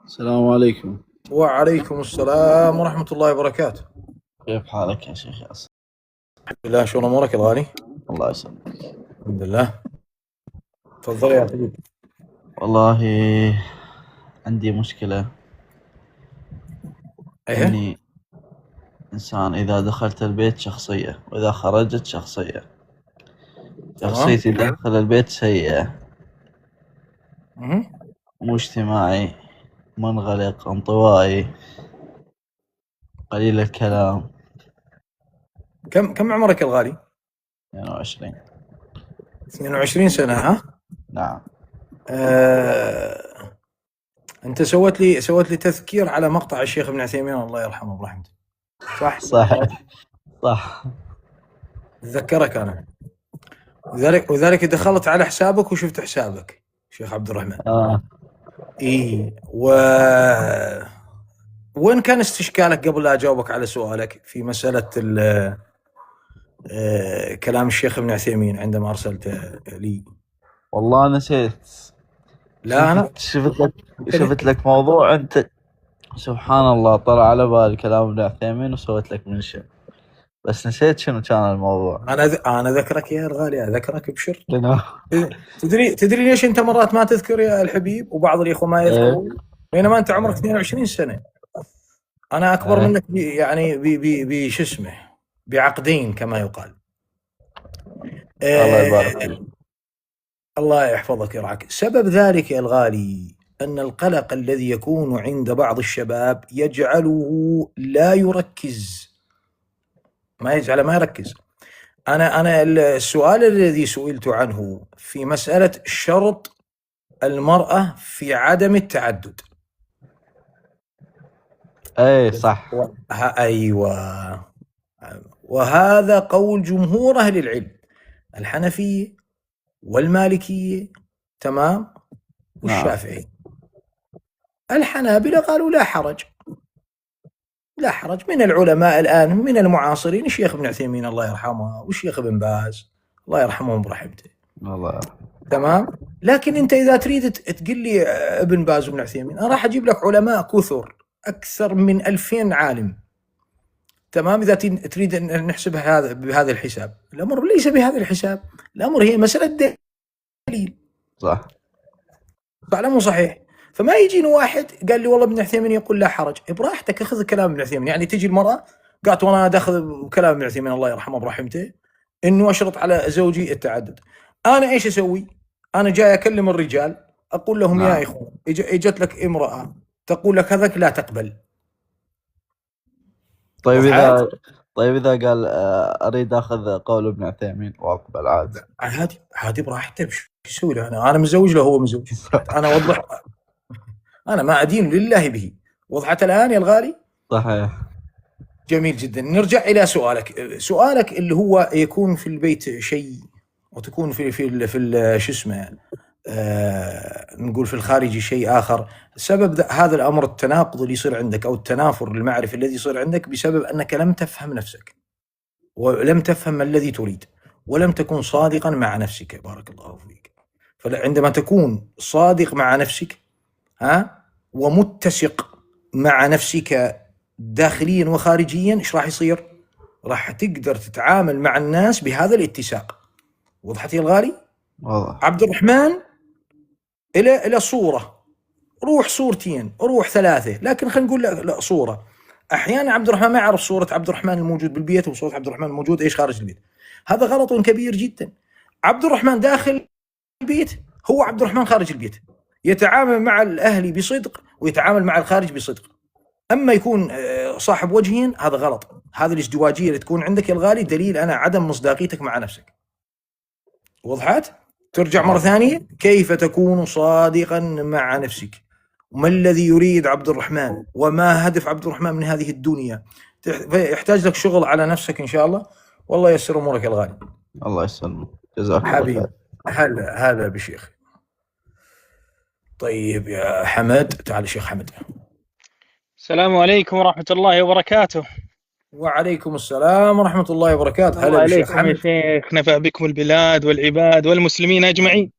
السلام عليكم. وعليكم السلام ورحمة الله وبركاته. كيف حالك يا شيخ ياسر؟ الحمد لله. شلون أمورك الغالي؟ الله يسلمك. الحمد لله. تفضل يا حبيبي. والله عندي مشكلة إني إنسان إذا دخلت البيت شخصية وإذا خرجت شخصية. شخصيتي داخل البيت سيئة، مو اجتماعي، منغلق، انطوائي، قليل الكلام. كم عمرك الغالي؟ 22. 22 سنة ها؟ نعم. أنت سوت لي تذكير على مقطع الشيخ ابن عثيمين الله يرحمه برحمته. صح؟ صح. أتذكرك أنا. وذلك دخلت على حسابك وشفت حسابك شيخ عبد الرحمن. إيه وين كان استشكالك قبل لا أجاوبك على سؤالك في مسألة كلام الشيخ ابن عثيمين عندما أرسلته لي؟ والله نسيت. لا أنا شفت لك موضوع أنت سبحان الله طلع على بالي كلام ابن عثيمين وسويت لك منشن، بس نسيت شنو كان الموضوع. أنا ذكرك يا الغالي، أذكرك بشر. تدري ليش أنت مرات ما تذكر يا الحبيب وبعض الإخوة ما يذكرون؟ بينما أنت عمرك 22 سنة، أنا أكبر منك يعني بشو اسمه بعقدين كما يقال. الله يبارك فيك. الله يحفظك يرعاك. سبب ذلك يا الغالي أن القلق الذي يكون عند بعض الشباب يجعله لا يركز، ما يركز. أنا السؤال الذي سئلت عنه في مسألة شرط المرأة في عدم التعدد. أي صح. أيوة، وهذا قول جمهور أهل العلم، الحنفية والمالكية تمام والشافعي. الحنابلة قالوا لا حرج من العلماء الآن من المعاصرين الشيخ ابن عثيمين الله يرحمه والشيخ ابن باز الله يرحمهم برحمته. الله تمام. لكن أنت إذا تريد تقول لي ابن باز وابن عثيمين، أنا راح أجيب لك علماء كثر أكثر من 2000 عالم. تمام. إذا تريد أن نحسبها بهذا الحساب، الأمر ليس بهذا الحساب، الأمر هي مسألة دليل. صح. فعلا مو صحيح. فما يجيني واحد قال لي والله ابن عثيمين يقول لا حرج. براحتك اخذ كلام ابن عثيمين. يعني تجي المرأة قالت وانا داخل كلام ابن عثيمين الله يرحمه برحمته انه اشرط على زوجي التعدد. انا ايش اسوي؟ انا جاي اكلم الرجال اقول لهم يا اخوان اجت لك امرأة تقول لك هذاك لا تقبل. طيب اذا قال اريد اخذ قول ابن عثيمين واقبل عادي براحته. ايش يسوي له؟ انا مزوج له هو مزوج. انا اوضح، انا ما ادين لله به. وضحت الان يا الغالي؟ صحيح. جميل جدا. نرجع الى سؤالك اللي هو يكون في البيت شيء وتكون في شو اسمه نقول في الخارج شيء اخر. سبب هذا الامر التناقض اللي يصير عندك او التنافر المعرفي الذي يصير عندك بسبب انك لم تفهم نفسك ولم تفهم ما الذي تريد ولم تكن صادقا مع نفسك. بارك الله فيك. فعندما تكون صادق مع نفسك ومتسق مع نفسك داخليا وخارجيا، ايش راح يصير؟ راح تقدر تتعامل مع الناس بهذا الاتساق. وضحت يا الغالي؟ واضح. عبد الرحمن الى صورة، روح صورتين، روح 3، لكن خلينا نقول لا صورة. احيانا عبد الرحمن ما يعرف صورة عبد الرحمن الموجود بالبيت وصورة عبد الرحمن الموجود ايش خارج البيت. هذا غلط كبير جدا. عبد الرحمن داخل البيت هو عبد الرحمن خارج البيت، يتعامل مع الاهل بصدق ويتعامل مع الخارج بصدق. اما يكون صاحب وجهين هذا غلط. هذه الازدواجيه اللي تكون عندك يا الغالي دليل انا عدم مصداقيتك مع نفسك. وضحت؟ ترجع مره ثانيه، كيف تكون صادقا مع نفسك؟ وما الذي يريد عبد الرحمن وما هدف عبد الرحمن من هذه الدنيا؟ يحتاج لك شغل على نفسك ان شاء الله. والله ييسر امورك يا الغالي. الله يسلمك. جزاك الله خير. هلا بشيخ. طيب يا حمد، تعال شيخ حمد. السلام عليكم ورحمة الله وبركاته. وعليكم السلام ورحمة الله وبركاته. هلا بشيخ حمد. يا شيخ نفع بكم البلاد والعباد والمسلمين أجمعين.